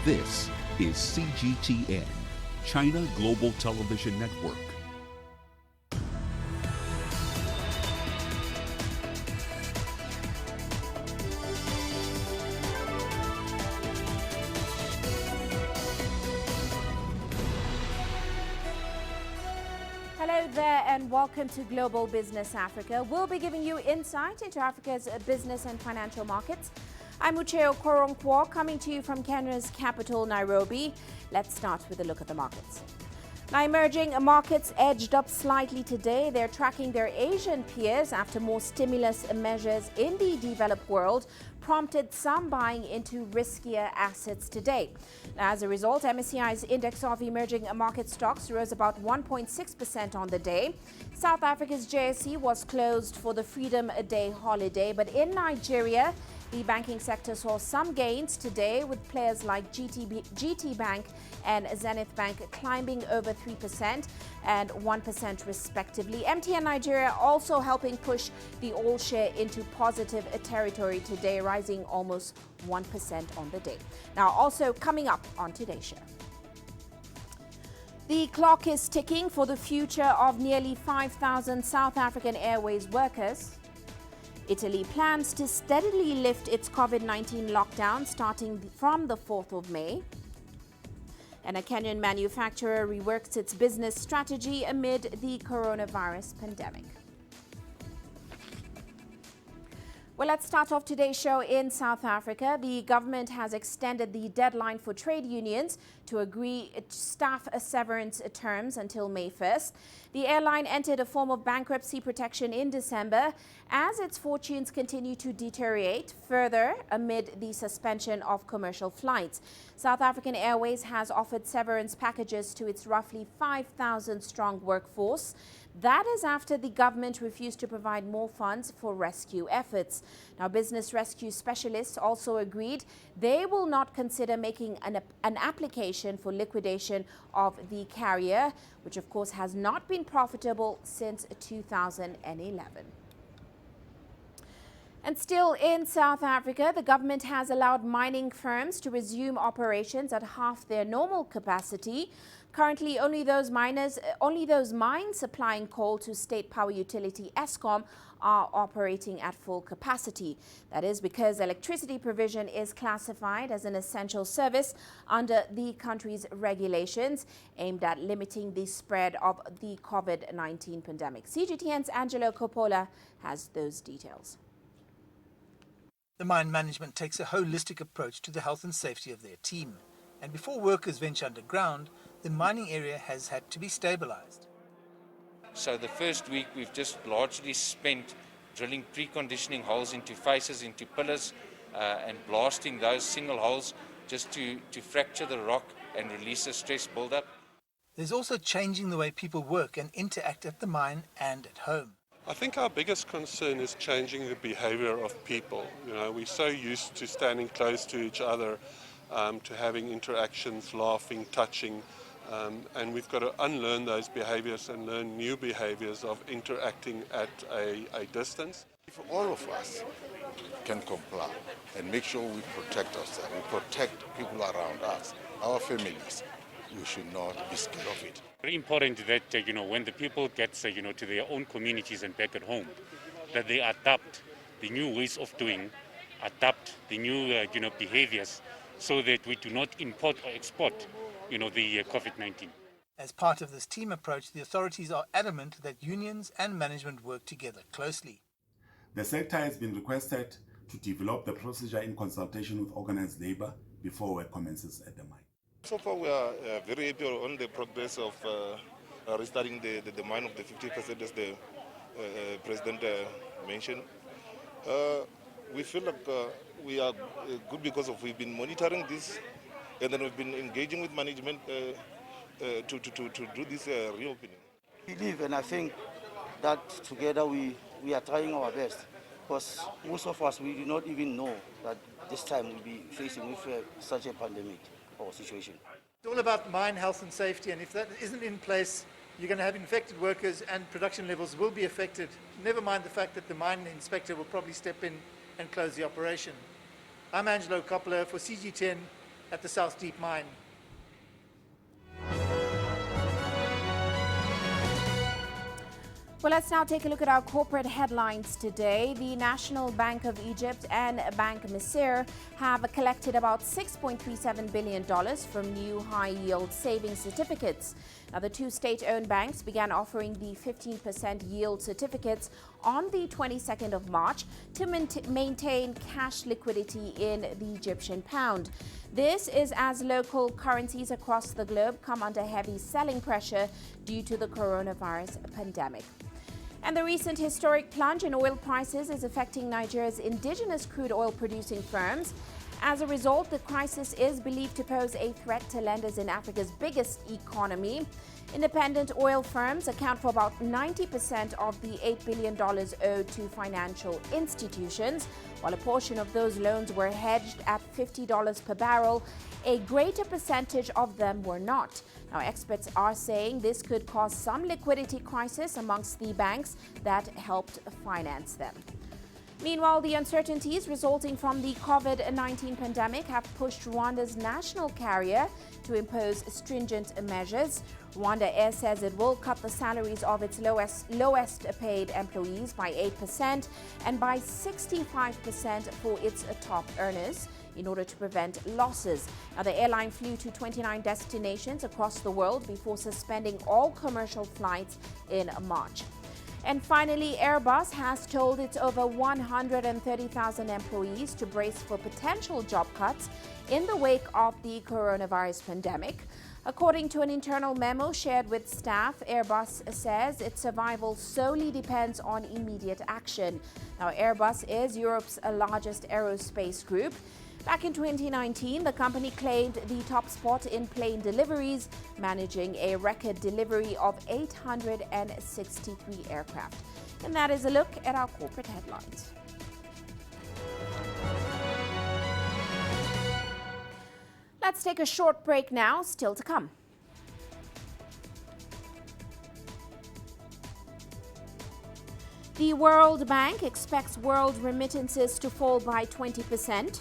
This is CGTN, China Global Television Network. Hello there and welcome to Global Business Africa. We'll be giving you insight into Africa's business and financial markets. I'm Uche Okoronkwo, coming to you from Kenya's capital, Nairobi. Let's start with a look at the markets. Now, emerging markets edged up slightly today. They're tracking their Asian peers after more stimulus measures in the developed world prompted some buying into riskier assets today. Now, as a result, MSCI's index of emerging market stocks rose about 1.6% on the day. South Africa's JSE was closed for the Freedom Day holiday, but in Nigeria, the banking sector saw some gains today, with players like GT Bank and Zenith Bank climbing over 3% and 1% respectively. MTN Nigeria also helping push the all share into positive territory today, rising almost 1% on the day. Now, also coming up on today's show. The clock is ticking for the future of nearly 5,000 South African Airways workers. Italy plans to steadily lift its COVID-19 lockdown starting from the 4th of May. And a Kenyan manufacturer reworks its business strategy amid the coronavirus pandemic. Well, let's start off today's show in South Africa. The government has extended the deadline for trade unions to agree staff severance terms until May 1st. The airline entered a form of bankruptcy protection in December as its fortunes continue to deteriorate further amid the suspension of commercial flights. South African Airways has offered severance packages to its roughly 5,000-strong workforce. That is after the government refused to provide more funds for rescue efforts. Now, business rescue specialists also agreed they will not consider making an application for liquidation of the carrier, which of course has not been profitable since 2011. And still in South Africa, the government has allowed mining firms to resume operations at half their normal capacity. Currently, only those mines supplying coal to state power utility Eskom are operating at full capacity. That is because electricity provision is classified as an essential service under the country's regulations aimed at limiting the spread of the COVID-19 pandemic. CGTN's Angelo Coppola has those details. The mine management takes a holistic approach to the health and safety of their team. And before workers venture underground, the mining area has had to be stabilized. So the first week we've just largely spent drilling preconditioning holes into faces, into pillars, and blasting those single holes just to fracture the rock and release the stress buildup. There's also changing the way people work and interact at the mine and at home. I think our biggest concern is changing the behavior of people. You know, we're so used to standing close to each other, to having interactions, laughing, touching, and we've got to unlearn those behaviors and learn new behaviors of interacting at a distance. If all of us can comply and make sure we protect ourselves, we protect people around us, our families, we should not be scared of it. Very important that when the people get to their own communities and back at home, that they adapt the new ways of doing, adapt the new behaviors, so that we do not import or export the COVID-19. As part of this team approach, the authorities are adamant that unions and management work together closely. The sector has been requested to develop the procedure in consultation with organized labor before work commences at the mine. So far, we are very happy on the progress of restarting the mine of the 50% as the President mentioned. We feel like we are good because we've been monitoring this, and then we've been engaging with management to do this reopening. I believe, and I think that together we are trying our best, because most of us, we do not even know that this time we'll be facing with such a pandemic or situation. It's all about mine health and safety, and if that isn't in place, you're going to have infected workers and production levels will be affected. Never mind the fact that the mine inspector will probably step in and close the operation. I'm Angelo Coppola for CG10 at the South Deep mine. Well, let's now take a look at our corporate headlines today. The National Bank of Egypt and Bank Misr have collected about $6.37 billion from new high-yield savings certificates. Now, the two state-owned banks began offering the 15% yield certificates on the 22nd of March to maintain cash liquidity in the Egyptian pound. This is as local currencies across the globe come under heavy selling pressure due to the coronavirus pandemic. And the recent historic plunge in oil prices is affecting Nigeria's indigenous crude oil producing firms. As a result, the crisis is believed to pose a threat to lenders in Africa's biggest economy. Independent oil firms account for about 90% of the $8 billion owed to financial institutions. While a portion of those loans were hedged at $50 per barrel, a greater percentage of them were not. Now, experts are saying this could cause some liquidity crisis amongst the banks that helped finance them. Meanwhile, the uncertainties resulting from the COVID-19 pandemic have pushed Rwanda's national carrier to impose stringent measures. Rwanda Air says it will cut the salaries of its lowest paid employees by 8% and by 65% for its top earners in order to prevent losses. Now, the airline flew to 29 destinations across the world before suspending all commercial flights in March. And finally, Airbus has told its over 130,000 employees to brace for potential job cuts in the wake of the coronavirus pandemic. According to an internal memo shared with staff, Airbus says its survival solely depends on immediate action. Now, Airbus is Europe's largest aerospace group. Back in 2019, the company claimed the top spot in plane deliveries, managing a record delivery of 863 aircraft. And that is a look at our corporate headlines. Let's take a short break now, still to come. The World Bank expects world remittances to fall by 20%.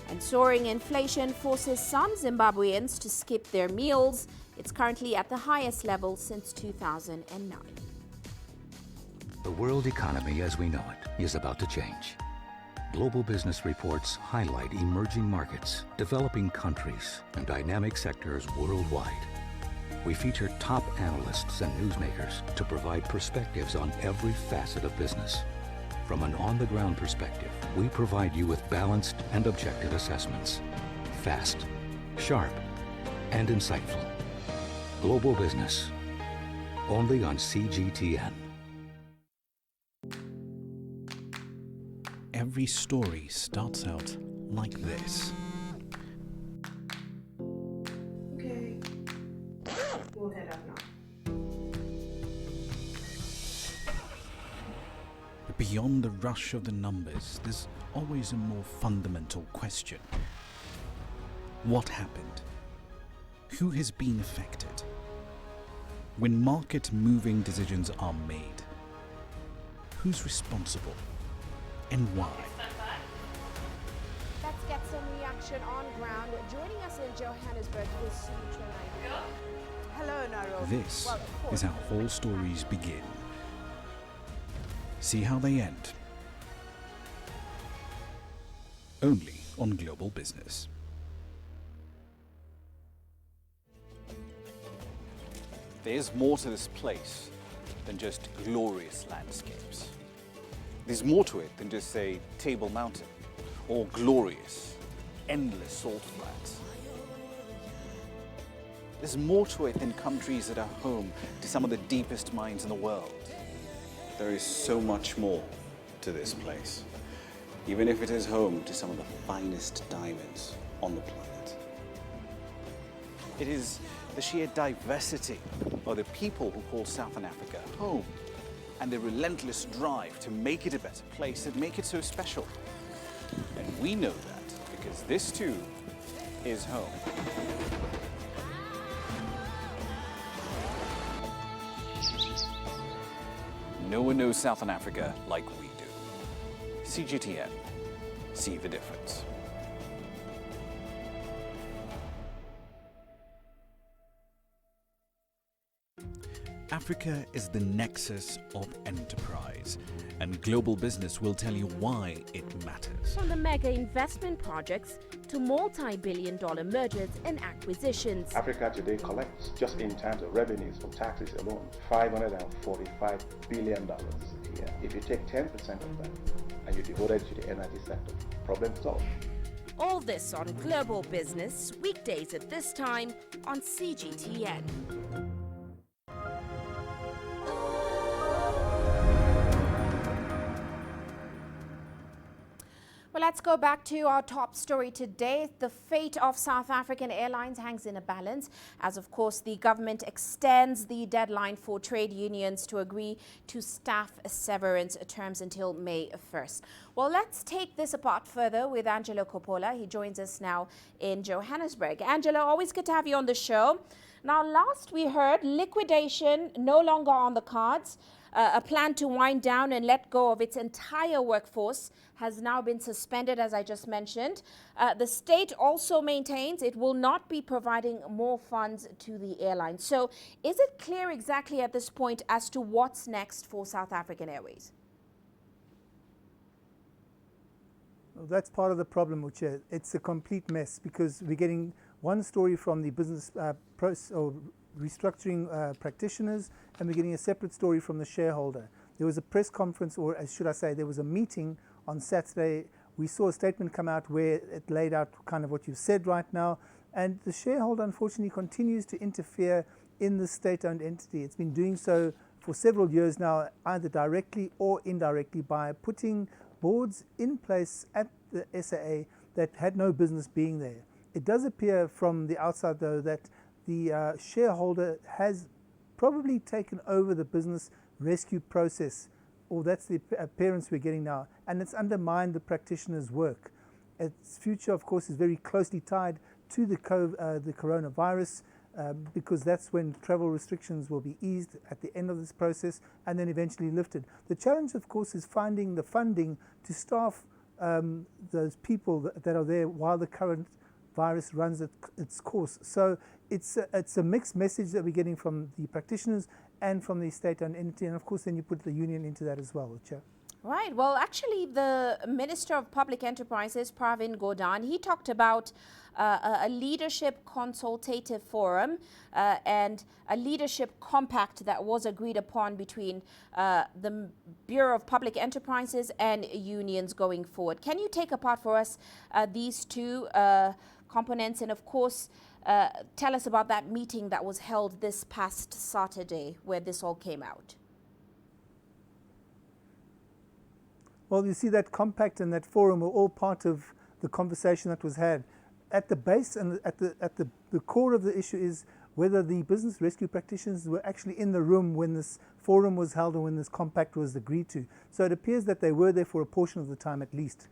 And soaring inflation forces some Zimbabweans to skip their meals. It's currently at the highest level since 2009. The world economy as we know it is about to change. Global business reports highlight emerging markets, developing countries, and dynamic sectors worldwide. We feature top analysts and newsmakers to provide perspectives on every facet of business. From an on-the-ground perspective, we provide you with balanced and objective assessments. Fast, sharp, and insightful. Global Business. Only on CGTN. Every story starts out like this. Okay. We'll head up now. Beyond the rush of the numbers, there's always a more fundamental question. What happened? Who has been affected? When market-moving decisions are made, who's responsible and why? Let's get some reaction on ground. Joining us in Johannesburg is Uche Okoronkwo. Hello, Nairobi. This is how all stories begin. See how they end. Only on Global Business. There's more to this place than just glorious landscapes. There's more to it than just, say, Table Mountain or glorious, endless salt flats. There's more to it than countries that are home to some of the deepest mines in the world. There is so much more to this place, even if it is home to some of the finest diamonds on the planet. It is the sheer diversity of the people who call Southern Africa home and the relentless drive to make it a better place that make it so special. And we know that because this too is home. No one knows Southern Africa like we do. CGTN. See the difference. Africa is the nexus of enterprise, and global business will tell you why it matters. From the mega investment projects to multi-billion-dollar mergers and acquisitions. Africa today collects, just in terms of revenues from taxes alone, $545 billion a year. If you take 10% of that and you devote it to the energy sector, problem solved. All this on Global Business, weekdays at this time on CGTN. Well, let's go back to our top story today. The fate of South African Airlines hangs in a balance as, of course, the government extends the deadline for trade unions to agree to staff severance terms until May 1st. Well, let's take this apart further with Angelo Coppola. He joins us now in Johannesburg. Angelo, always good to have you on the show. Now, last we heard liquidation no longer on the cards. A plan to wind down and let go of its entire workforce has now been suspended, as I just mentioned. The state also maintains it will not be providing more funds to the airline. So is it clear exactly at this point as to what's next for South African Airways? Well, that's part of the problem, Uche. It's a complete mess because we're getting one story from the business restructuring practitioners, and we're getting a separate story from the shareholder. There was a press conference, or should I say, there was a meeting on Saturday. We saw a statement come out where it laid out kind of what you've said right now, and the shareholder unfortunately continues to interfere in the state-owned entity. It's been doing so for several years now, either directly or indirectly, by putting boards in place at the SAA that had no business being there. It does appear from the outside, though, that the shareholder has probably taken over the business rescue process, or that's the appearance we're getting now, and it's undermined the practitioner's work. Its future, of course, is very closely tied to the coronavirus, because that's when travel restrictions will be eased at the end of this process and then eventually lifted. The challenge, of course, is finding the funding to staff those people that are there while the current virus runs its course. So it's a mixed message that we're getting from the practitioners and from the state-owned entity, and of course then you put the union into that as well, Uche. Right. Well, actually, the Minister of Public Enterprises, Pravin Gordhan, he talked about a leadership consultative forum and a leadership compact that was agreed upon between the Bureau of Public Enterprises and unions going forward. Can you take apart for us these two components, and of course tell us about that meeting that was held this past Saturday where this all came out? Well, you see, that compact and that forum were all part of the conversation that was had. At the base and at the core of the issue is whether the business rescue practitioners were actually in the room when this forum was held and when this compact was agreed to. So it appears that they were there for a portion of the time at least.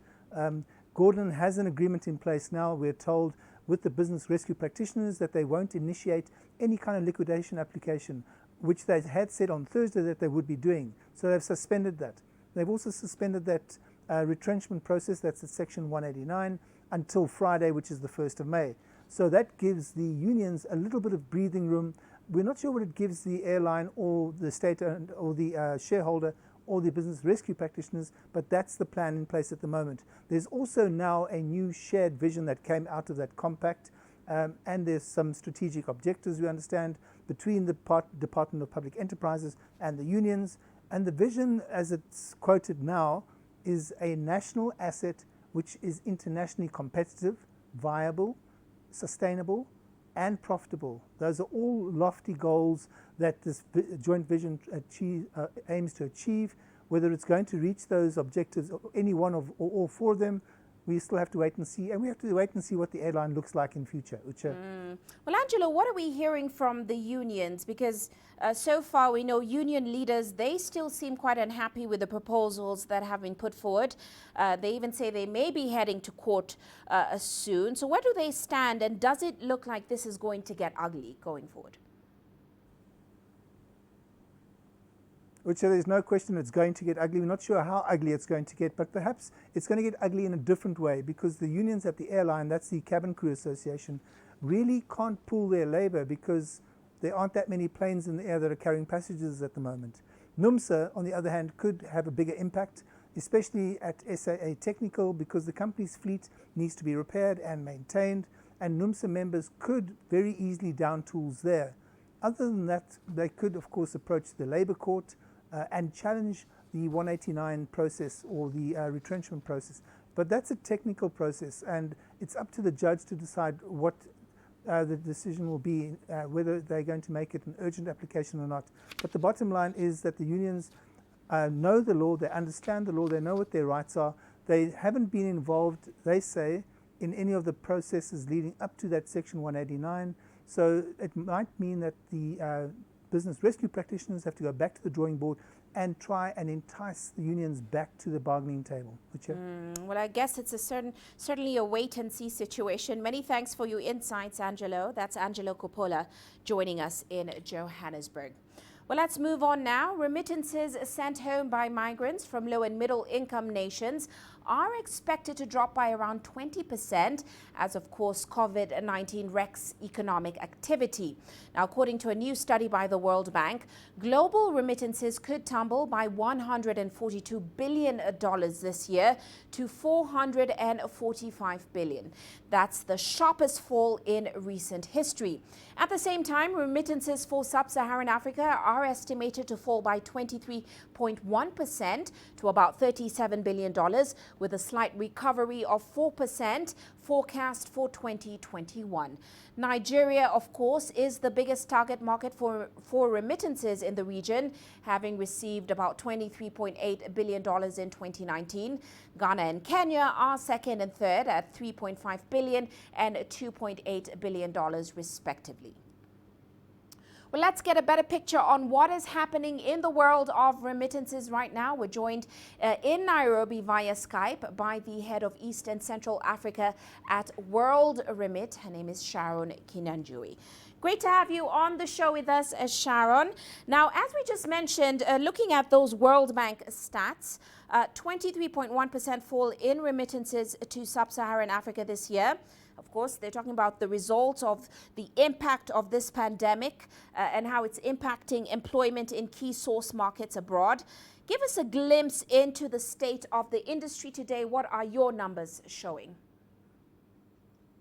Gordhan has an agreement in place now, we're told, with the business rescue practitioners that they won't initiate any kind of liquidation application, which they had said on Thursday that they would be doing. So they've suspended that. They've also suspended that retrenchment process, that's at Section 189, until Friday, which is the 1st of May. So that gives the unions a little bit of breathing room. We're not sure what it gives the airline or the state or the shareholder or the business rescue practitioners, but that's the plan in place at the moment. There's also now a new shared vision that came out of that compact, and there's some strategic objectives, we understand, between the Department of Public Enterprises and the unions. And the vision, as it's quoted now, is a national asset which is internationally competitive, viable, sustainable, and profitable. Those are all lofty goals that this joint vision aims to achieve. Whether it's going to reach those objectives, or any one of or all four of them, we still have to wait and see. And we have to wait and see what the airline looks like in future. Well, Angelo, what are we hearing from the unions? Because so far we know union leaders, they still seem quite unhappy with the proposals that have been put forward. They even say they may be heading to court soon. So where do they stand, and does it look like this is going to get ugly going forward? Which there's no question it's going to get ugly. We're not sure how ugly it's going to get, but perhaps it's going to get ugly in a different way, because the unions at the airline, that's the Cabin Crew Association, really can't pool their labor, because There aren't that many planes in the air that are carrying passengers at the moment. NUMSA, on the other hand, could have a bigger impact, especially at SAA Technical, because the company's fleet needs to be repaired and maintained, and NUMSA members could very easily down tools there. Other than that, they could, of course, approach the Labour Court and challenge the 189 process or the retrenchment process. But that's a technical process, and it's up to the judge to decide what the decision will be, whether they're going to make it an urgent application or not. But the bottom line is that the unions know the law, they understand the law, they know what their rights are. They haven't been involved, they say, in any of the processes leading up to that Section 189. So it might mean that the business rescue practitioners have to go back to the drawing board and try and entice the unions back to the bargaining table. Well, I guess it's certainly a wait-and-see situation. Many thanks for your insights, Angelo. That's Angelo Coppola joining us in Johannesburg. Well, let's move on now. Remittances sent home by migrants from low and middle income nations are expected to drop by around 20% as, of course, COVID-19 wrecks economic activity. Now, according to a new study by the World Bank, global remittances could tumble by $142 billion this year to $445 billion. That's the sharpest fall in recent history. At the same time, remittances for sub-Saharan Africa are estimated to fall by 23.1% to about $37 billion, with a slight recovery of 4% forecast for 2021. Nigeria, of course, is the biggest target market for remittances in the region, having received about $23.8 billion in 2019. Ghana and Kenya are second and third at $3.5 billion and $2.8 billion, respectively. Well, let's get a better picture on what is happening in the world of remittances right now. We're joined in Nairobi via Skype by the head of East and Central Africa at World Remit. Her name is Sharon Kinyanjui. Great to have you on the show with us, Sharon. Now, as we just mentioned, looking at those World Bank stats, 23.1% fall in remittances to sub-Saharan Africa this year. Of course, they're talking about the results of the impact of this pandemic and how it's impacting employment in key source markets abroad. Give us a glimpse into the state of the industry today. What are your numbers showing?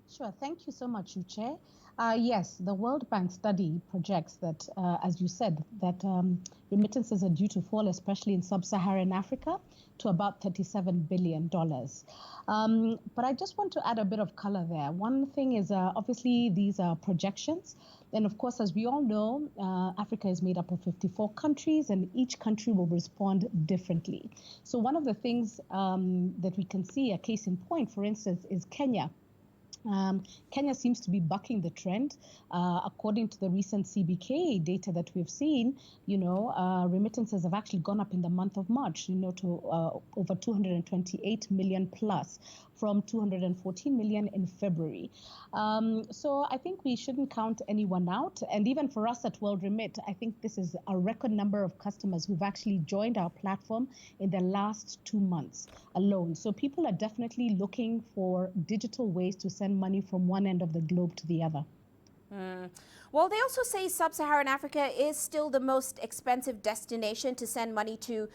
Sure. Thank you so much, Uche. Yes, the World Bank study projects that, as you said, that remittances are due to fall, especially in sub-Saharan Africa, to about $37 billion. But I just want to add a bit of color there. One thing is, obviously, these are projections. And of course, as we all know, Africa is made up of 54 countries, and each country will respond differently. So one of the things that we can see, a case in point, for instance, is Kenya. Kenya seems to be bucking the trend. According to the recent CBK data that we've seen, remittances have actually gone up in the month of March, to over 228 million plus from 214 million in February. So I think we shouldn't count anyone out. And even for us at World Remit, I think this is a record number of customers who've actually joined our platform in the last 2 months alone. So people are definitely looking for digital ways to send money from one end of the globe to the other. Well, they also say sub-Saharan Africa is still the most expensive destination to send money to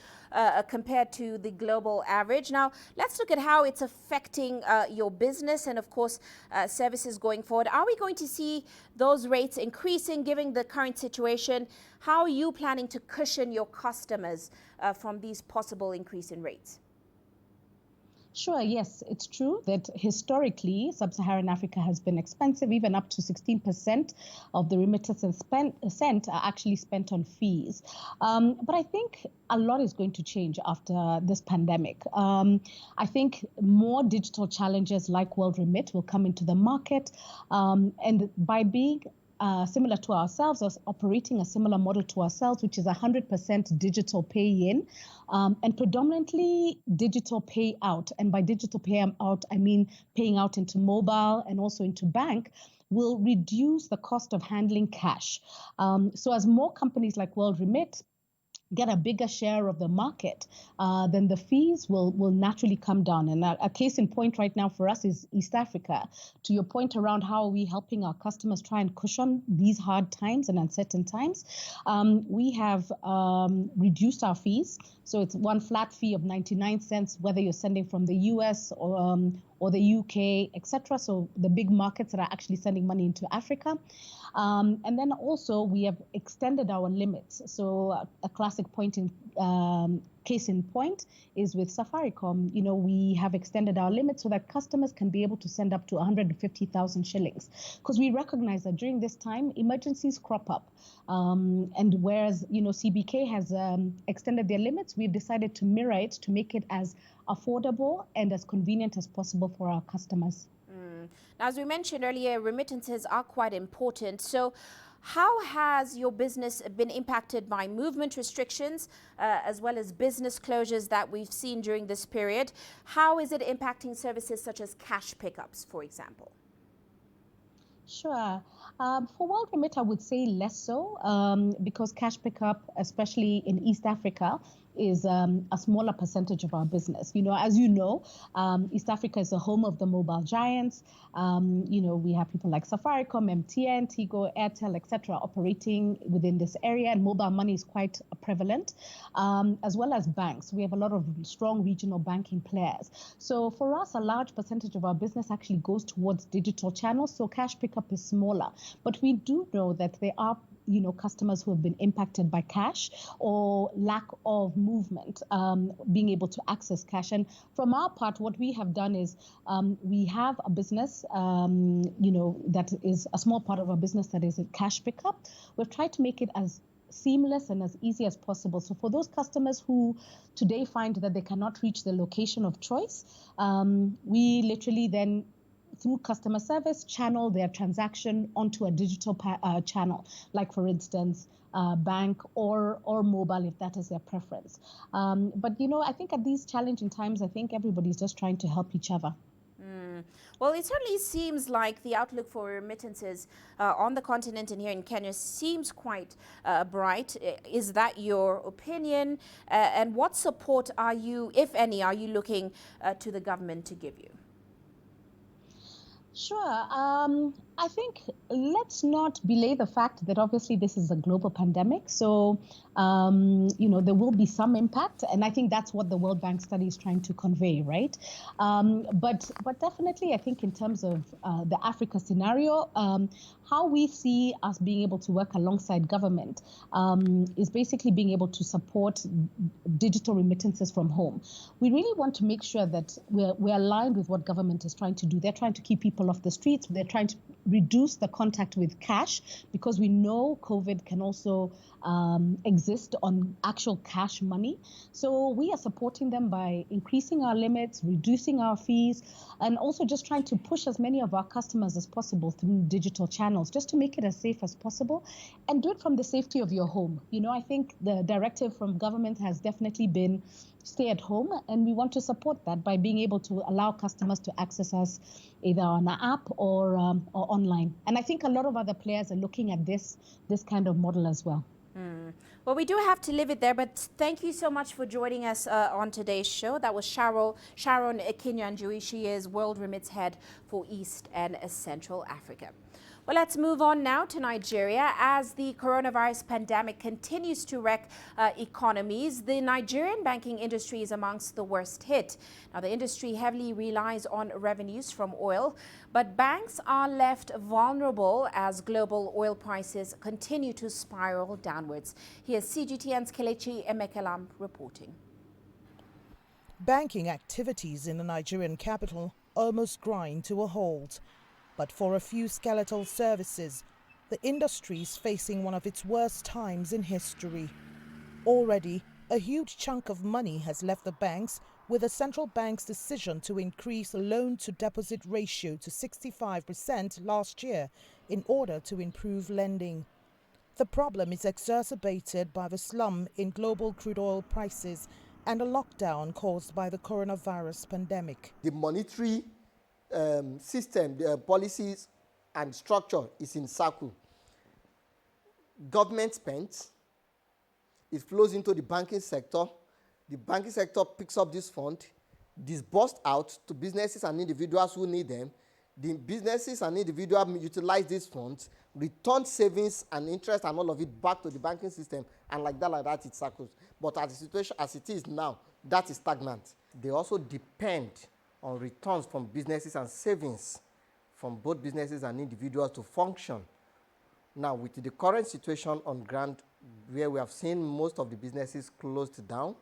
compared to the global average. Now, let's look at how it's affecting your business and, of course, services going forward. Are we going to see those rates increasing given the current situation? How are you planning to cushion your customers from these possible increase in rates? Sure, yes, it's true that historically, sub-Saharan Africa has been expensive. Even up to 16% of the remittances sent are actually spent on fees. But I think a lot is going to change after this pandemic. I think more digital challenges like World Remit will come into the market. And by being similar to ourselves, or operating a similar model to ourselves, which is 100% digital pay-in and predominantly digital pay-out. And by digital pay-out, I mean paying out into mobile and also into bank, will reduce the cost of handling cash. So as more companies like World Remit get a bigger share of the market, then the fees will naturally come down. And a case in point right now for us is East Africa. To your point around how are we helping our customers try and cushion these hard times and uncertain times, we have reduced our fees. So it's one flat fee of 99 cents, whether you're sending from the US or the UK, etc. So the big markets that are actually sending money into Africa. And then also we have extended our limits. So a classic case in point is with Safaricom. You know, we have extended our limits so that customers can be able to send up to 150,000 shillings, because we recognize that during this time emergencies crop up. And whereas, you know, CBK has extended their limits, we've decided to mirror it to make it as affordable and as convenient as possible for our customers. Now, as we mentioned earlier, remittances are quite important. So how has your business been impacted by movement restrictions as well as business closures that we've seen during this period? How is it impacting services such as cash pickups, for example? Sure. For World Remit, I would say less so, because cash pickup, especially in East Africa, is a smaller percentage of our business. You know, as you know, East Africa is the home of the mobile giants. You know, we have people like Safaricom, MTN, Tigo, Airtel, etc., operating within this area, and mobile money is quite prevalent, as well as banks. We have a lot of strong regional banking players. So for us, a large percentage of our business actually goes towards digital channels. So cash pickup is smaller, but we do know that there are, you know, customers who have been impacted by cash or lack of movement, being able to access cash. And from our part, what we have done is we have a business, you know, that is a small part of our business that is a cash pickup. We've tried to make it as seamless and as easy as possible. So for those customers who today find that they cannot reach the location of choice, we literally then, through customer service, channel their transaction onto a digital channel, like for instance, bank or mobile, if that is their preference. But you know, I think at these challenging times, I think everybody's just trying to help each other. Well, it certainly seems like the outlook for remittances on the continent and here in Kenya seems quite bright. Is that your opinion? And what support are you, if any, are you looking to the government to give you? Sure. I think let's not belay the fact that obviously this is a global pandemic. So, you know, there will be some impact. And I think that's what the World Bank study is trying to convey, right? But definitely, I think in terms of the Africa scenario, how we see us being able to work alongside government is basically being able to support digital remittances from home. We really want to make sure that we're aligned with what government is trying to do. They're trying to keep people off the streets. They're trying to reduce the contact with cash, because we know COVID can also exist on actual cash money. So we are supporting them by increasing our limits, reducing our fees, and also just trying to push as many of our customers as possible through digital channels, just to make it as safe as possible and do it from the safety of your home. You know, I think the directive from government has definitely been stay at home, and we want to support that by being able to allow customers to access us either on an app or online. And I think a lot of other players are looking at this kind of model as well. Well, we do have to leave it there, but thank you so much for joining us on today's show. That was Sharon Kinyanjui. She is World Remit's head for East and Central Africa. Well, let's move on now to Nigeria. As the coronavirus pandemic continues to wreck economies, the Nigerian banking industry is amongst the worst hit. Now, the industry heavily relies on revenues from oil, but banks are left vulnerable as global oil prices continue to spiral downwards. Here's CGTN's Kelechi Emekelam reporting. Banking activities in the Nigerian capital almost grind to a halt. But for a few skeletal services, the industry is facing one of its worst times in history. Already, a huge chunk of money has left the banks with the central bank's decision to increase the loan-to-deposit ratio to 65% last year in order to improve lending. The problem is exacerbated by the slump in global crude oil prices and a lockdown caused by the coronavirus pandemic. The monetary system, the policies and structure is in circle. Government spends, it flows into the banking sector. The banking sector picks up this fund, disbursed out to businesses and individuals who need them. The businesses and individuals utilize these funds, return savings and interest and all of it back to the banking system, and like that, it circles. But as the situation as it is now, that is stagnant. They also depend on returns from businesses and savings from both businesses and individuals to function. Now, with the current situation on ground, where we have seen most of the businesses closed down,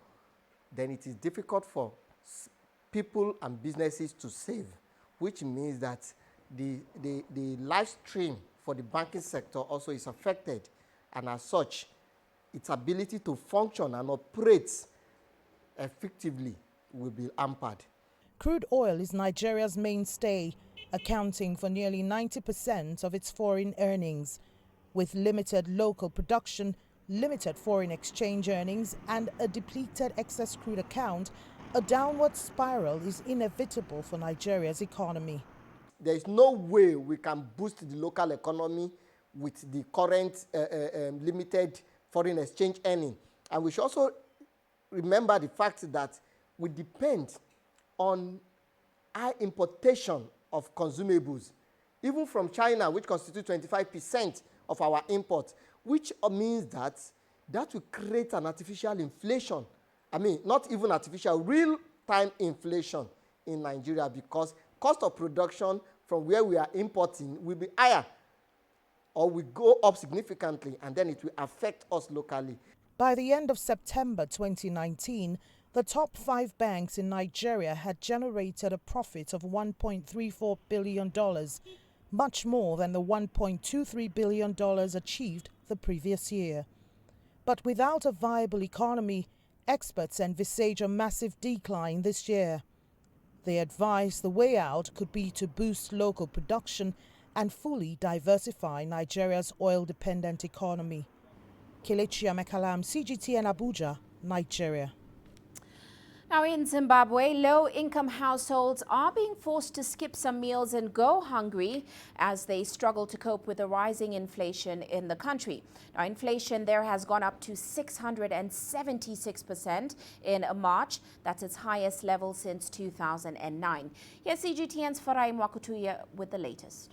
then it is difficult for people and businesses to save, which means that the live stream for the banking sector also is affected, and as such, its ability to function and operate effectively will be hampered. Crude oil is Nigeria's mainstay, accounting for nearly 90% of its foreign earnings. With limited local production, limited foreign exchange earnings, and a depleted excess crude account, a downward spiral is inevitable for Nigeria's economy. There is no way we can boost the local economy with the current limited foreign exchange earning. And we should also remember the fact that we depend on high importation of consumables, even from China, which constitutes 25% of our imports, which means that will create an artificial inflation. I mean, not even artificial, real-time inflation in Nigeria, because cost of production from where we are importing will be higher or will go up significantly, and then it will affect us locally. By the end of September 2019, the top 5 banks in Nigeria had generated a profit of $1.34 billion, much more than the $1.23 billion achieved the previous year. But without a viable economy, experts envisage a massive decline this year. They advise the way out could be to boost local production and fully diversify Nigeria's oil-dependent economy. Kelechi Amekalam, CGTN Abuja, Nigeria. Now in Zimbabwe, low-income households are being forced to skip some meals and go hungry as they struggle to cope with the rising inflation in the country. Now, inflation there has gone up to 676% in March. That's its highest level since 2009. Here's CGTN's Farai Mwakutuya with the latest.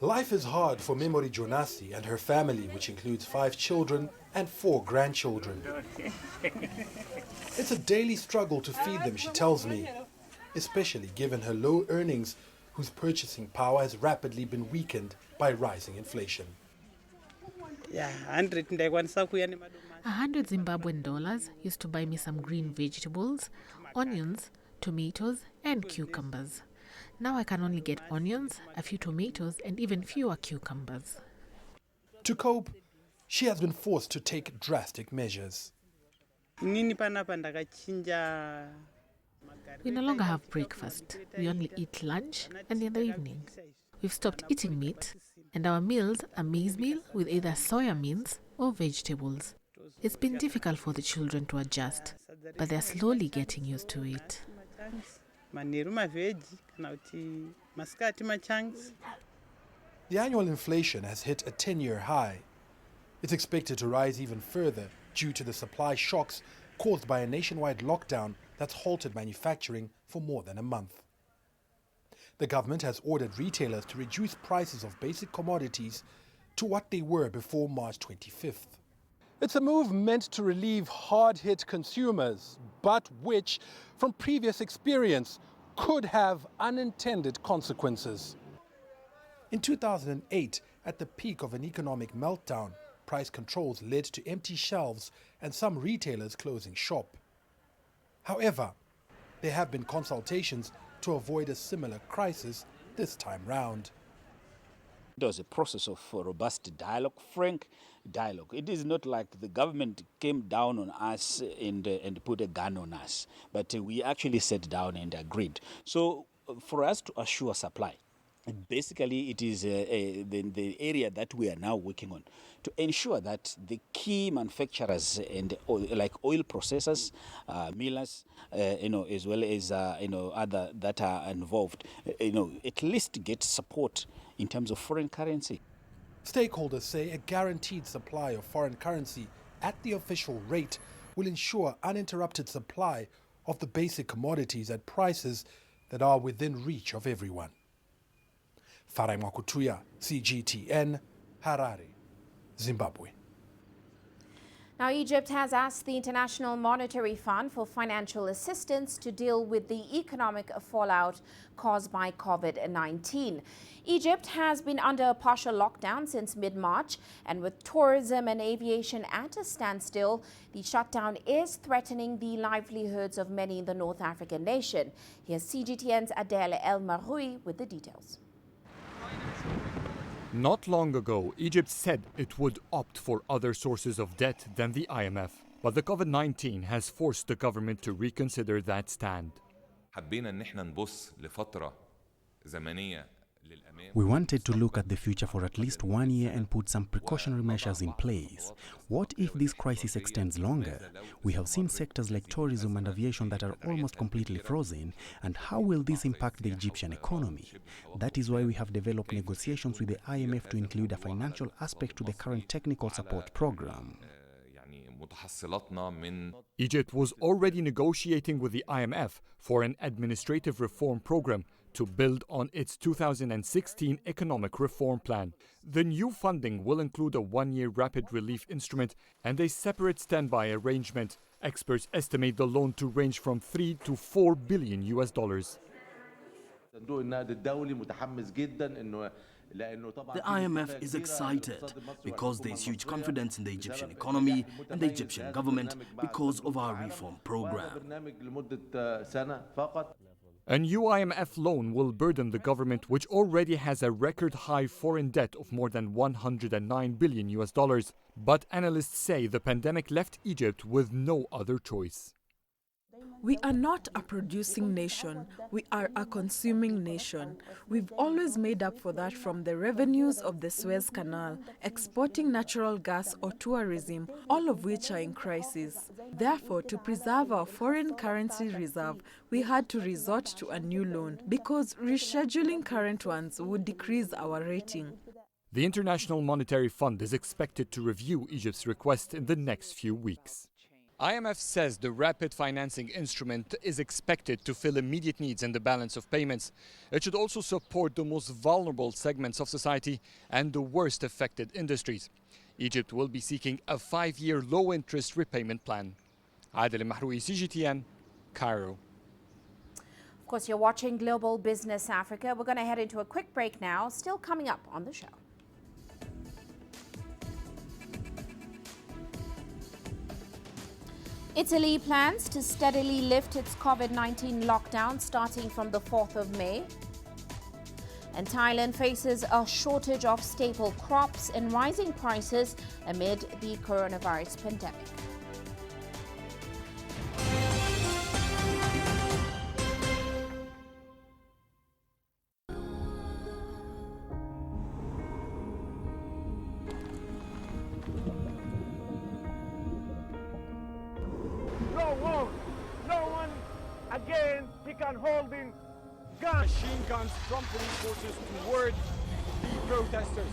Life is hard for Memory Jonasi and her family, which includes 5 children and 4 grandchildren. It's a daily struggle to feed them, she tells me, especially given her low earnings, whose purchasing power has rapidly been weakened by rising inflation. 100 Zimbabwean dollars used to buy me some green vegetables, onions, tomatoes, and cucumbers. Now I can only get onions, a few tomatoes, and even fewer cucumbers. To cope, she has been forced to take drastic measures. We no longer have breakfast. We only eat lunch and in the evening. We've stopped eating meat, and our meals are maize meal with either soya beans or vegetables. It's been difficult for the children to adjust, but they're slowly getting used to it. The annual inflation has hit a 10-year high. It's expected to rise even further due to the supply shocks caused by a nationwide lockdown that's halted manufacturing for more than a month. The government has ordered retailers to reduce prices of basic commodities to what they were before March 25th. It's a move meant to relieve hard-hit consumers, but which, from previous experience, could have unintended consequences. In 2008, at the peak of an economic meltdown, price controls led to empty shelves and some retailers closing shop. However, there have been consultations to avoid a similar crisis this time round. It was a process of robust dialogue, frank dialogue. It is not like the government came down on us and put a gun on us, but we actually sat down and agreed. So for us to assure supply, basically it is the area that we are now working on to ensure that the key manufacturers and like oil processors, millers, as well as other that are involved, at least get support in terms of foreign currency. Stakeholders say a guaranteed supply of foreign currency at the official rate will ensure uninterrupted supply of the basic commodities at prices that are within reach of everyone. Farai Mwakutuya, CGTN, Harare, Zimbabwe. Now, Egypt has asked the International Monetary Fund for financial assistance to deal with the economic fallout caused by COVID-19. Egypt has been under a partial lockdown since mid-March, and with tourism and aviation at a standstill, the shutdown is threatening the livelihoods of many in the North African nation. Here's CGTN's Adele El Maroui with the details. Not long ago, Egypt said it would opt for other sources of debt than the IMF. But the COVID-19 has forced the government to reconsider that stand. We wanted to look at the future for at least 1 year and put some precautionary measures in place. What if this crisis extends longer? We have seen sectors like tourism and aviation that are almost completely frozen, and how will this impact the Egyptian economy? That is why we have developed negotiations with the IMF to include a financial aspect to the current technical support program. Egypt was already negotiating with the IMF for an administrative reform program to build on its 2016 economic reform plan. The new funding will include a 1-year rapid relief instrument and a separate standby arrangement. Experts estimate the loan to range from $3 to $4 billion. The IMF is excited because there is huge confidence in the Egyptian economy and the Egyptian government because of our reform program. A new IMF loan will burden the government, which already has a record high foreign debt of more than $109 billion. But analysts say the pandemic left Egypt with no other choice. We are not a producing nation, we are a consuming nation. We've always made up for that from the revenues of the Suez Canal, exporting natural gas or tourism, all of which are in crisis. Therefore, to preserve our foreign currency reserve, we had to resort to a new loan because rescheduling current ones would decrease our rating. The International Monetary Fund is expected to review Egypt's request in the next few weeks. IMF says the rapid financing instrument is expected to fill immediate needs in the balance of payments. It should also support the most vulnerable segments of society and the worst affected industries. Egypt will be seeking a 5-year low-interest repayment plan. Adel Mahroui, CGTN, Cairo. Of course, you're watching Global Business Africa. We're going to head into a quick break now. Still coming up on the show. Italy plans to steadily lift its COVID-19 lockdown starting from the 4th of May. And Thailand faces a shortage of staple crops and rising prices amid the coronavirus pandemic. Holding guns. Machine guns from police forces towards the protesters.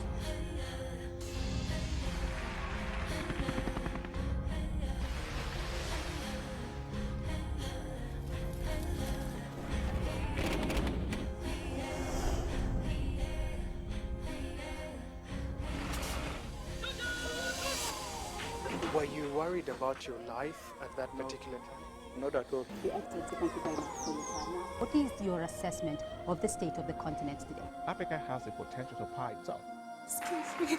Were you worried about your life at that particular time? Not at all. What is your assessment of the state of the continent today? Africa has the potential to power itself. Excuse me.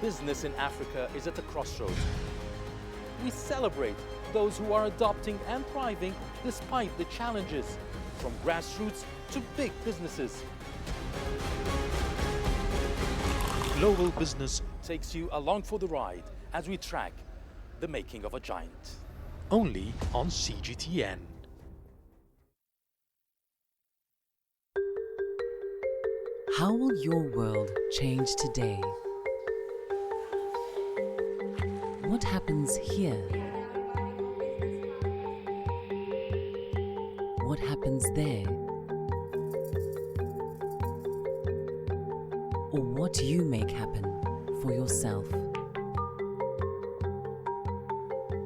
Business in Africa is at a crossroads. We celebrate those who are adopting and thriving despite the challenges, from grassroots to big businesses. Global Business takes you along for the ride as we track the making of a giant. Only on CGTN. How will your world change today? What happens here? What happens there? Or what you make happen for yourself?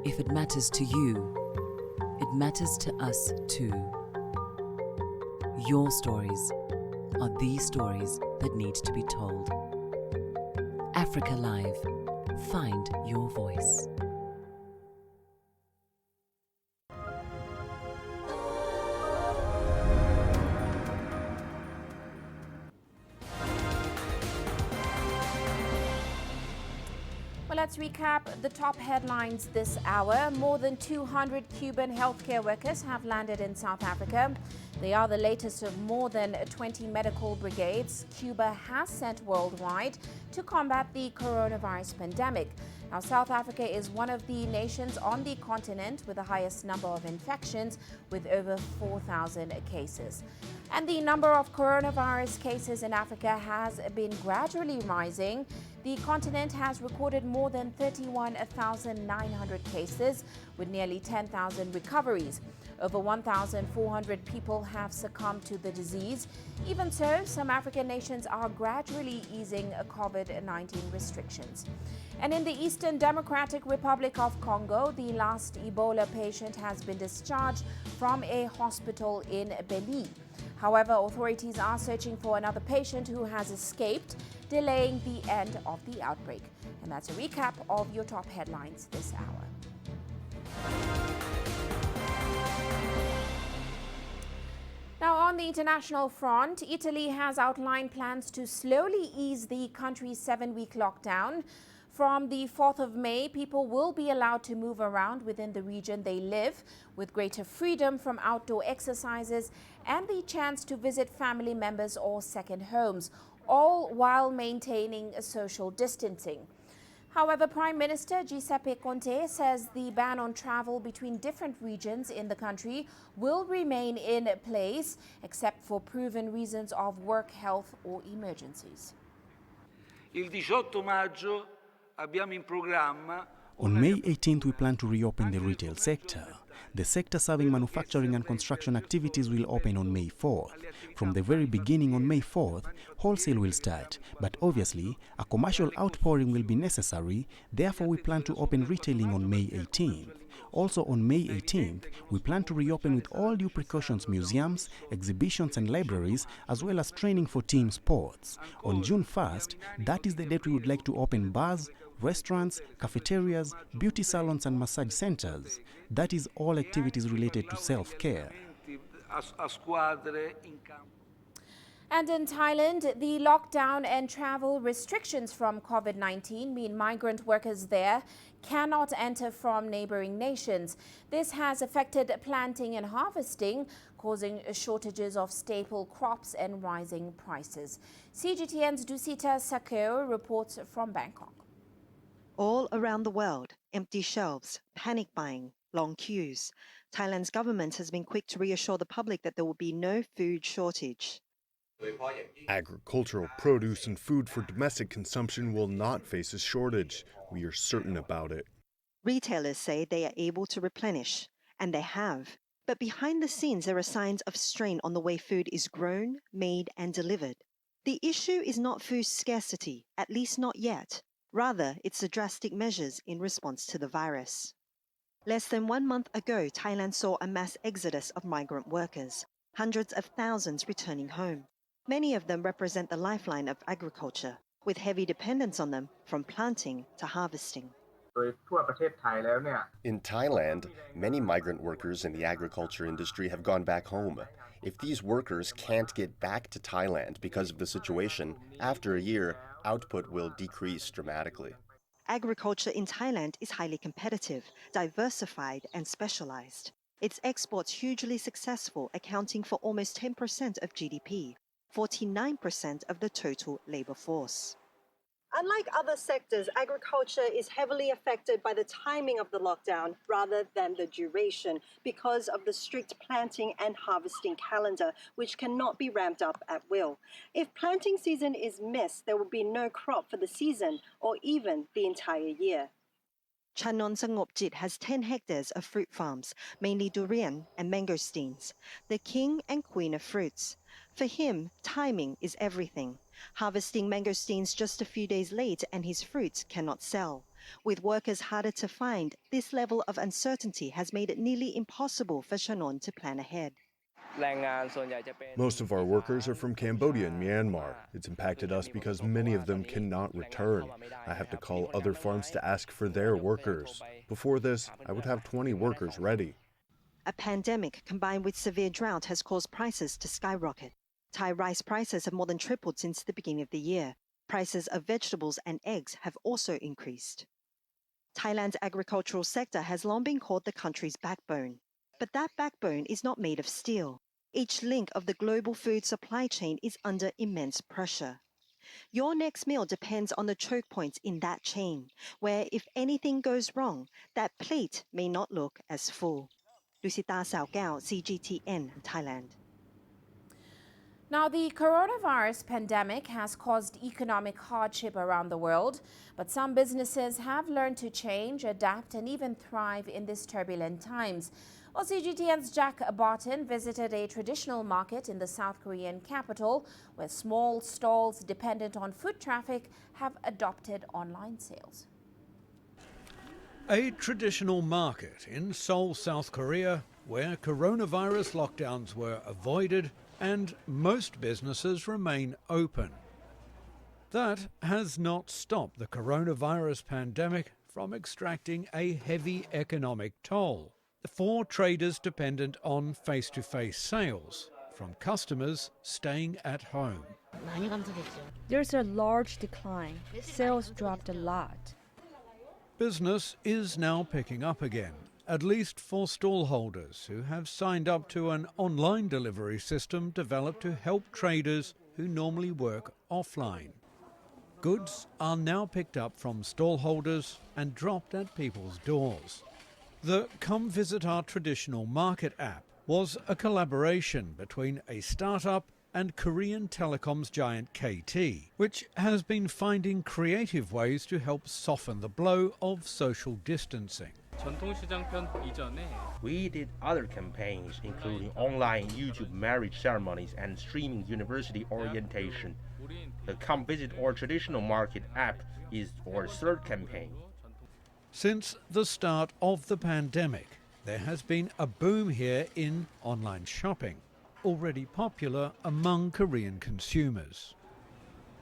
If it matters to you, it matters to us too. Your stories are the stories that need to be told. Africa Live. Find your voice. Well, let's recap the top headlines this hour. More than 200 Cuban healthcare workers have landed in South Africa. They are the latest of more than 20 medical brigades Cuba has sent worldwide to combat the coronavirus pandemic. Now, South Africa is one of the nations on the continent with the highest number of infections, with over 4,000 cases. And the number of coronavirus cases in Africa has been gradually rising. The continent has recorded more than 31,900 cases, with nearly 10,000 recoveries. Over 1,400 people have succumbed to the disease. Even so, some African nations are gradually easing COVID-19 restrictions. And in the Eastern Democratic Republic of Congo, the last Ebola patient has been discharged from a hospital in Beni. However, authorities are searching for another patient who has escaped, delaying the end of the outbreak. And that's a recap of your top headlines this hour. Now, on the international front, Italy has outlined plans to slowly ease the country's 7-week lockdown. From the 4th of May, people will be allowed to move around within the region they live, with greater freedom from outdoor exercises and the chance to visit family members or second homes, all while maintaining social distancing. However, Prime Minister Giuseppe Conte says the ban on travel between different regions in the country will remain in place, except for proven reasons of work, health or emergencies. Il 18 maggio abbiamo in programma. On May 18th, we plan to reopen the retail sector. The sector serving manufacturing and construction activities will open on May 4th. From the very beginning on May 4th, wholesale will start, but obviously, a commercial outpouring will be necessary. Therefore, we plan to open retailing on May 18th. Also on May 18th, we plan to reopen with all due precautions museums, exhibitions and libraries, as well as training for team sports. On June 1st, that is the date we would like to open bars, restaurants, cafeterias, beauty salons and massage centers. That is all activities related to self-care. And in Thailand, the lockdown and travel restrictions from COVID-19 mean migrant workers there cannot enter from neighboring nations. This has affected planting and harvesting, causing shortages of staple crops and rising prices. CGTN's Dusita Sakeo reports from Bangkok. All around the world, empty shelves, panic buying, long queues. Thailand's government has been quick to reassure the public that there will be no food shortage. Agricultural produce and food for domestic consumption will not face a shortage. We are certain about it. Retailers say they are able to replenish, and they have. But behind the scenes, there are signs of strain on the way food is grown, made, and delivered. The issue is not food scarcity, at least not yet. Rather, it's the drastic measures in response to the virus. Less than 1 month ago, Thailand saw a mass exodus of migrant workers, hundreds of thousands returning home. Many of them represent the lifeline of agriculture, with heavy dependence on them from planting to harvesting. In Thailand, many migrant workers in the agriculture industry have gone back home. If these workers can't get back to Thailand because of the situation, after a year, output will decrease dramatically. Agriculture in Thailand is highly competitive, diversified, and specialized. Its exports hugely successful, accounting for almost 10% of GDP, 49% of the total labor force. Unlike other sectors, agriculture is heavily affected by the timing of the lockdown rather than the duration because of the strict planting and harvesting calendar, which cannot be ramped up at will. If planting season is missed, there will be no crop for the season or even the entire year. Chanon Sangopjit has 10 hectares of fruit farms, mainly durian and mangosteens, the king and queen of fruits. For him, timing is everything. Harvesting mangosteens just a few days late and his fruits cannot sell. With workers harder to find, this level of uncertainty has made it nearly impossible for Chanon to plan ahead. Most of our workers are from Cambodia and Myanmar. It's impacted us because many of them cannot return. I have to call other farms to ask for their workers. Before this, I would have 20 workers ready. A pandemic combined with severe drought has caused prices to skyrocket. Thai rice prices have more than tripled since the beginning of the year. Prices of vegetables and eggs have also increased. Thailand's agricultural sector has long been called the country's backbone. But that backbone is not made of steel. Each link of the global food supply chain is under immense pressure. Your next meal depends on the choke points in that chain, where if anything goes wrong, that plate may not look as full. Lucita Saogao, CGTN, Thailand. Now, the coronavirus pandemic has caused economic hardship around the world, but some businesses have learned to change, adapt, and even thrive in these turbulent times. Well, CGTN's Jack Barton visited a traditional market in the South Korean capital, where small stalls dependent on foot traffic have adopted online sales. A traditional market in Seoul, South Korea, where coronavirus lockdowns were avoided and most businesses remain open. That has not stopped the coronavirus pandemic from extracting a heavy economic toll for traders dependent on face-to-face sales from customers staying at home. There's a large decline. Sales dropped a lot. Business is now picking up again, at least for stallholders who have signed up to an online delivery system developed to help traders who normally work offline. Goods are now picked up from stallholders and dropped at people's doors. The Come Visit Our Traditional Market app was a collaboration between a startup and Korean telecoms giant KT, which has been finding creative ways to help soften the blow of social distancing. We did other campaigns, including online YouTube marriage ceremonies and streaming university orientation. The Come Visit Our Traditional Market app is our third campaign. Since the start of the pandemic, there has been a boom here in online shopping, already popular among Korean consumers.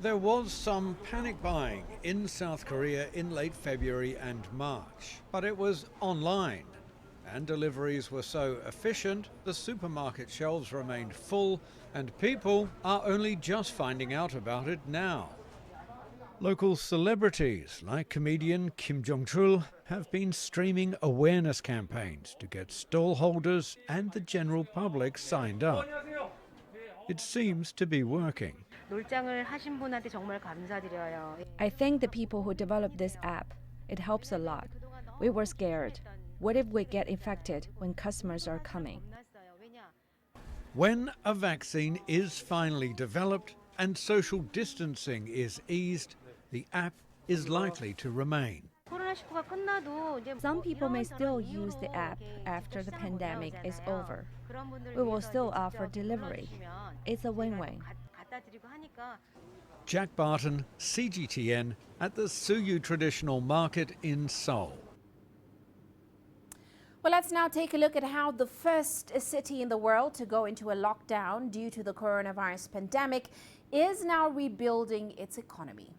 There was some panic buying in South Korea in late February and March, but it was online, and deliveries were so efficient the supermarket shelves remained full, and people are only just finding out about it now. Local celebrities like comedian Kim Jong-chul have been streaming awareness campaigns to get stallholders and the general public signed up. It seems to be working. I thank the people who developed this app. It helps a lot. We were scared. What if we get infected when customers are coming? When a vaccine is finally developed and social distancing is eased, the app is likely to remain. Some people may still use the app after the pandemic is over. We will still offer delivery. It's a win-win. Jack Barton, CGTN, at the Suyu Traditional Market in Seoul. Well, let's now take a look at how the first city in the world to go into a lockdown due to the coronavirus pandemic is now rebuilding its economy.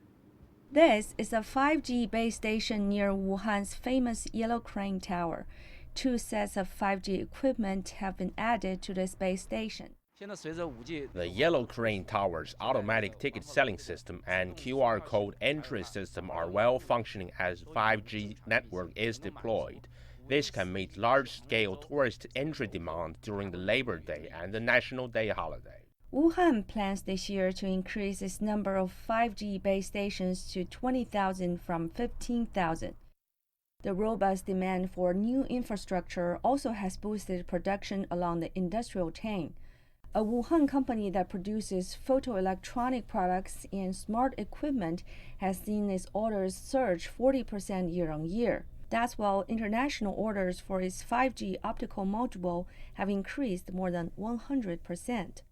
This is a 5G base station near Wuhan's famous Yellow Crane Tower. 2 sets of 5G equipment have been added to this base station. The Yellow Crane Tower's automatic ticket selling system and QR code entry system are well functioning as 5G network is deployed. This can meet large-scale tourist entry demand during the Labor Day and the National Day holiday. Wuhan plans this year to increase its number of 5G base stations to 20,000 from 15,000. The robust demand for new infrastructure also has boosted production along the industrial chain. A Wuhan company that produces photoelectronic products and smart equipment has seen its orders surge 40% year-on-year. That's while international orders for its 5G optical module have increased more than 100%.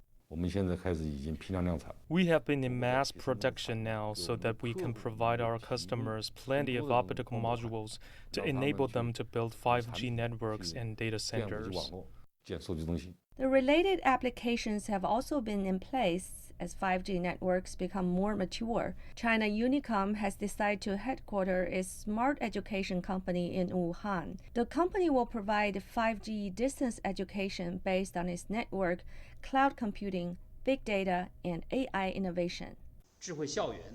We have been in mass production now so that we can provide our customers plenty of optical modules to enable them to build 5G networks and data centers. The related applications have also been in place as 5G networks become more mature. China Unicom has decided to headquarter its smart education company in Wuhan. The company will provide 5G distance education based on its network, cloud computing, big data, and AI innovation.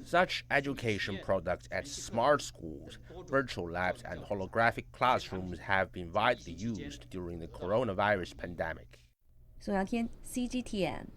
Such education products at smart schools, virtual labs, and holographic classrooms have been widely used during the coronavirus pandemic. Song Yangtian, CGTN.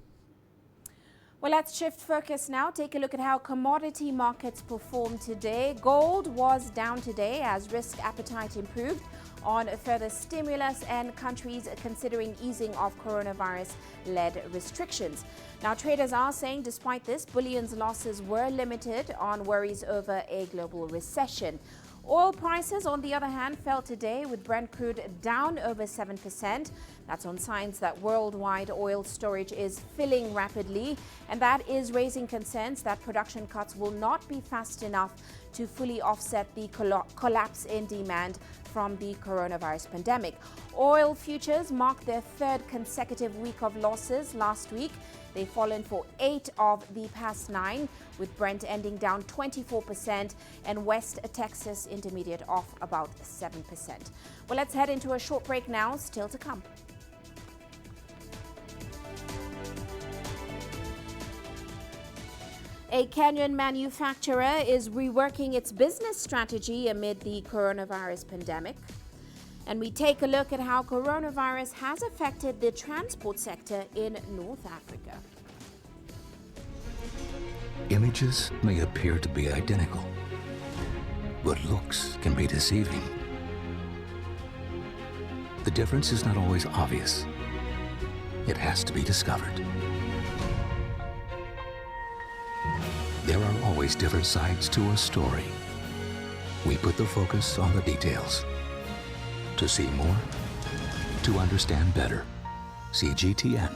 Well, let's shift focus now. Take a look at how commodity markets performed today. Gold was down today as risk appetite improved on further stimulus and countries considering easing of coronavirus-led restrictions. Now, traders are saying despite this, bullion's losses were limited on worries over a global recession. Oil prices, on the other hand, fell today with Brent crude down over 7%. That's on signs that worldwide oil storage is filling rapidly, and that is raising concerns that production cuts will not be fast enough to fully offset the collapse in demand from the coronavirus pandemic. Oil futures marked their third consecutive week of losses last week. They've fallen for 8 of the past 9, with Brent ending down 24% and West Texas Intermediate off about 7%. Well, let's head into a short break now. Still to come. A Kenyan manufacturer is reworking its business strategy amid the coronavirus pandemic. And we take a look at how coronavirus has affected the transport sector in North Africa. Images may appear to be identical, but looks can be deceiving. The difference is not always obvious. It has to be discovered. There are always different sides to a story. We put the focus on the details. To see more, to understand better. CGTN.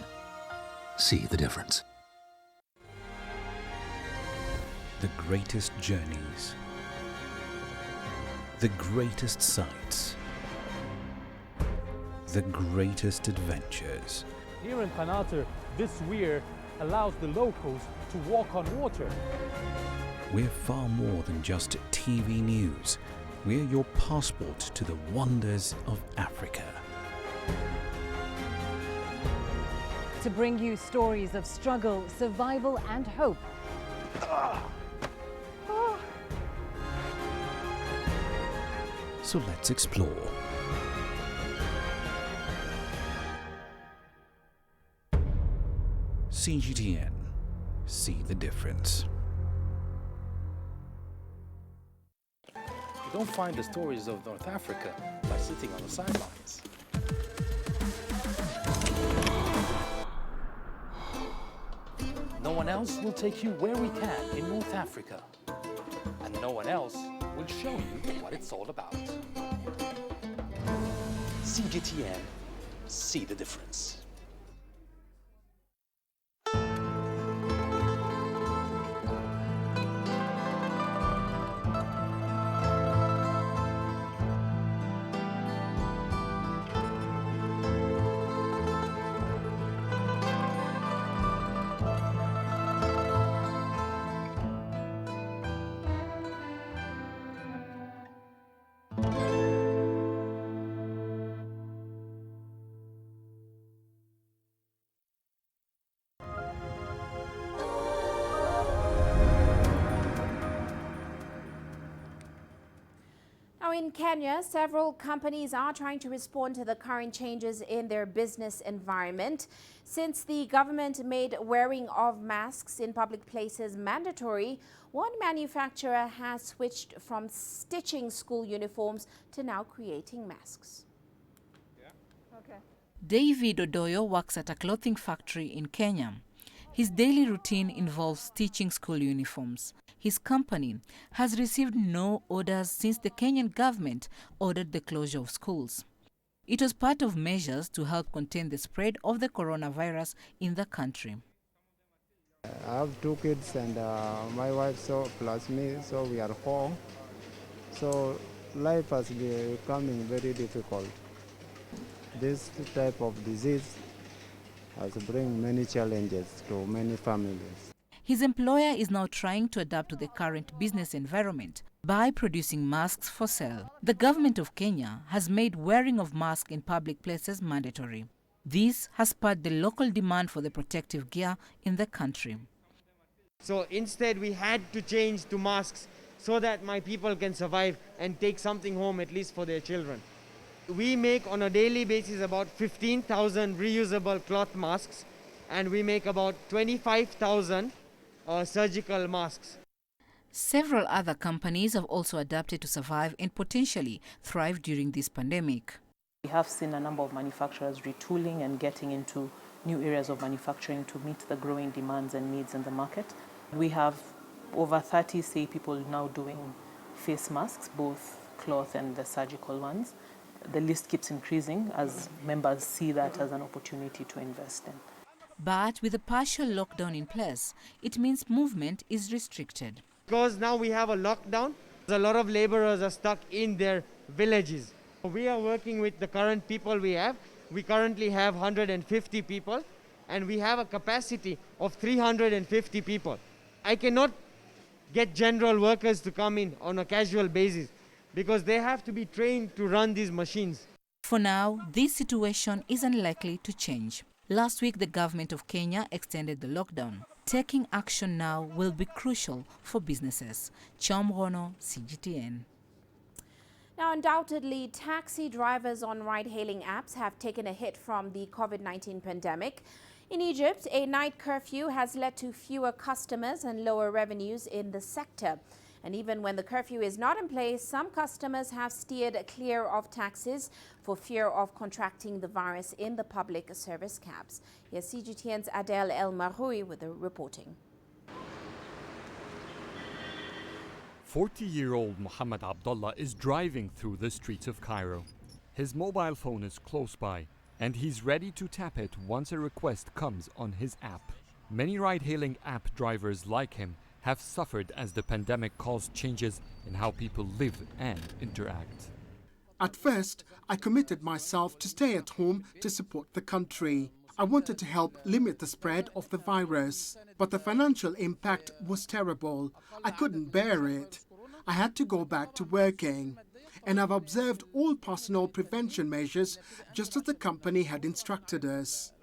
See the difference. The greatest journeys, the greatest sights, the greatest adventures. Here in Qanater, this weir allows the locals to walk on water. We're far more than just TV news. We're your passport to the wonders of Africa. To bring you stories of struggle, survival, and hope. So let's explore. CGTN. See the difference. You don't find the stories of North Africa by sitting on the sidelines. No one else will take you where we can in North Africa. And no one else will show you what it's all about. CGTN, see the difference. Now in Kenya, several companies are trying to respond to the current changes in their business environment. Since the government made wearing of masks in public places mandatory, one manufacturer has switched from stitching school uniforms to now creating masks. David Odoyo works at a clothing factory in Kenya. His daily routine involves stitching school uniforms. His company has received no orders since the Kenyan government ordered the closure of schools. It was part of measures to help contain the spread of the coronavirus in the country. I have 2 kids and my wife, so plus me, so we are 4. So life has been becoming very difficult. This type of disease has brought many challenges to many families. His employer is now trying to adapt to the current business environment by producing masks for sale. The government of Kenya has made wearing of masks in public places mandatory. This has spurred the local demand for the protective gear in the country. So instead we had to change to masks so that my people can survive and take something home at least for their children. We make on a daily basis about 15,000 reusable cloth masks, and we make about 25,000 surgical masks. Several other companies have also adapted to survive and potentially thrive during this pandemic. We have seen a number of manufacturers retooling and getting into new areas of manufacturing to meet the growing demands and needs in the market. We have over 30, say, people now doing face masks, both cloth and the surgical ones. The list keeps increasing as members see that as an opportunity to invest in. But with a partial lockdown in place, it means movement is restricted. Because now we have a lockdown, a lot of laborers are stuck in their villages. We are working with the current people we have. We currently have 150 people and we have a capacity of 350 people. I cannot get general workers to come in on a casual basis because they have to be trained to run these machines. For now, this situation is unlikely to change. Last week, the government of Kenya extended the lockdown. Taking action now will be crucial for businesses. Chamrono, CGTN. Now, undoubtedly, taxi drivers on ride-hailing apps have taken a hit from the COVID-19 pandemic. In Egypt, a night curfew has led to fewer customers and lower revenues in the sector. And even when the curfew is not in place, some customers have steered clear of taxis for fear of contracting the virus in the public service cabs. Here's CGTN's Adel El Maroui with the reporting. 40-year-old Mohammed Abdullah is driving through the streets of Cairo. His mobile phone is close by, and he's ready to tap it once a request comes on his app. Many ride-hailing app drivers like him have suffered as the pandemic caused changes in how people live and interact. At first, I committed myself to stay at home to support the country. I wanted to help limit the spread of the virus, but the financial impact was terrible. I couldn't bear it. I had to go back to working, and I've observed all personal prevention measures just as the company had instructed us.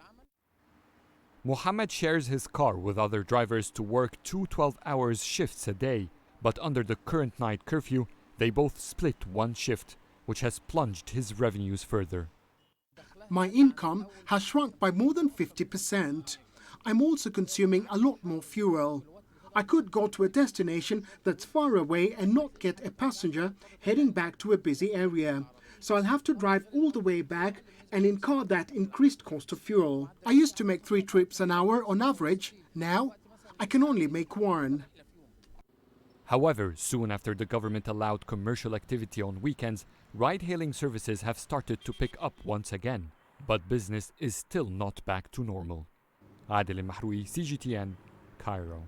Mohammed shares his car with other drivers to work 2 12-hour shifts a day, but under the current night curfew, they both split one shift, which has plunged his revenues further. My income has shrunk by more than 50%. I'm also consuming a lot more fuel. I could go to a destination that's far away and not get a passenger heading back to a busy area. So I'll have to drive all the way back and incur that increased cost of fuel. I used to make 3 trips an hour on average. Now, I can only make 1. However, soon after the government allowed commercial activity on weekends, ride-hailing services have started to pick up once again. But business is still not back to normal. Adel Mahroui, CGTN, Cairo.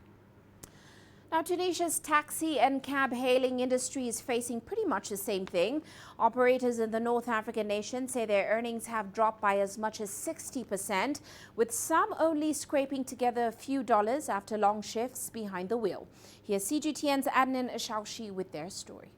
Now, Tunisia's taxi and cab hailing industry is facing pretty much the same thing. Operators in the North African nation say their earnings have dropped by as much as 60%, with some only scraping together a few dollars after long shifts behind the wheel. Here's CGTN's Adnan Ashaushi with their story.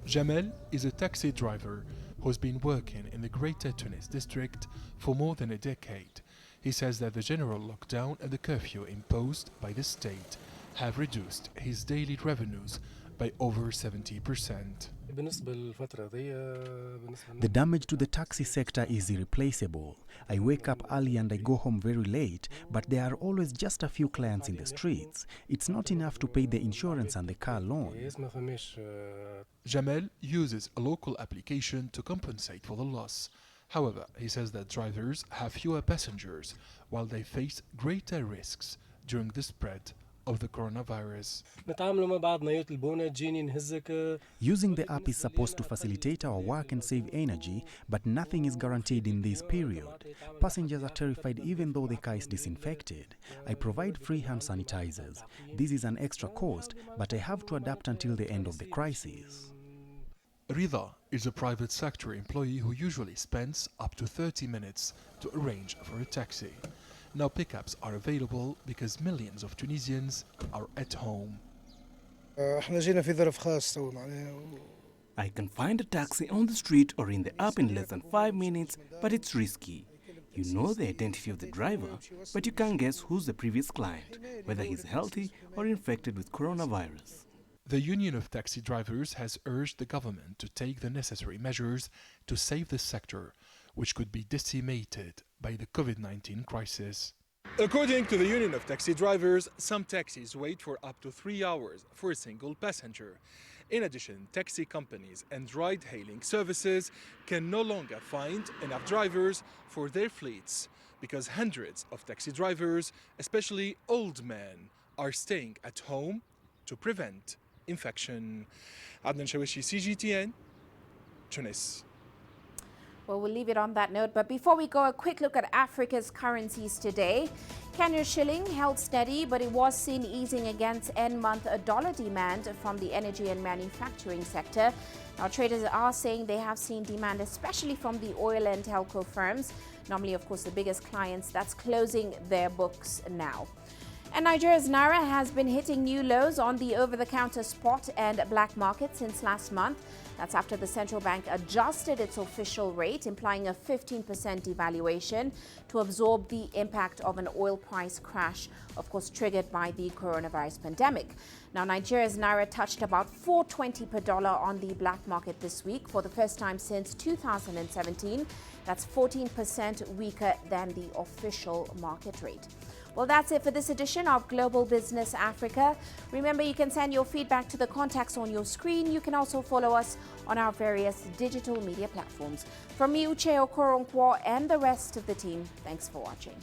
Jamel is a taxi driver who's been working in the Greater Tunis district for more than a decade. He says that the general lockdown and the curfew imposed by the state have reduced his daily revenues by over 70%. The damage to the taxi sector is irreplaceable. I wake up early and I go home very late, but there are always just a few clients in the streets. It's not enough to pay the insurance and the car loan. Jamel uses a local application to compensate for the loss. However, he says that drivers have fewer passengers while they face greater risks during the spread of the coronavirus. Using the app is supposed to facilitate our work and save energy, but nothing is guaranteed in this period. Passengers are terrified even though the car is disinfected. I provide free hand sanitizers. This is an extra cost, but I have to adapt until the end of the crisis. Rida is a private sector employee who usually spends up to 30 minutes to arrange for a taxi. Now pickups are available because millions of Tunisians are at home. I can find a taxi on the street or in the app in less than 5 minutes, but it's risky. You know the identity of the driver, but you can't guess who's the previous client, whether he's healthy or infected with coronavirus. The Union of Taxi Drivers has urged the government to take the necessary measures to save the sector, which could be decimated by the COVID-19 crisis. According to the Union of Taxi Drivers, some taxis wait for up to 3 hours for a single passenger. In addition, taxi companies and ride-hailing services can no longer find enough drivers for their fleets because hundreds of taxi drivers, especially old men, are staying at home to prevent infection. Adnan Shawishi, CGTN, Tunis. Well, we'll leave it on that note. But before we go, a quick look at Africa's currencies today. Kenyan shilling held steady, but it was seen easing against end-month dollar demand from the energy and manufacturing sector. Now, traders are saying they have seen demand, especially from the oil and telco firms. Normally, of course, the biggest clients that's closing their books now. And Nigeria's Naira has been hitting new lows on the over-the-counter spot and black market since last month. That's after the central bank adjusted its official rate, implying a 15% devaluation to absorb the impact of an oil price crash, of course, triggered by the coronavirus pandemic. Now, Nigeria's Naira touched about $4.20 per dollar on the black market this week for the first time since 2017. That's 14% weaker than the official market rate. Well, that's it for this edition of Global Business Africa. Remember, you can send your feedback to the contacts on your screen. You can also follow us on our various digital media platforms. From me, Uche Okoronkwo, and the rest of the team, thanks for watching.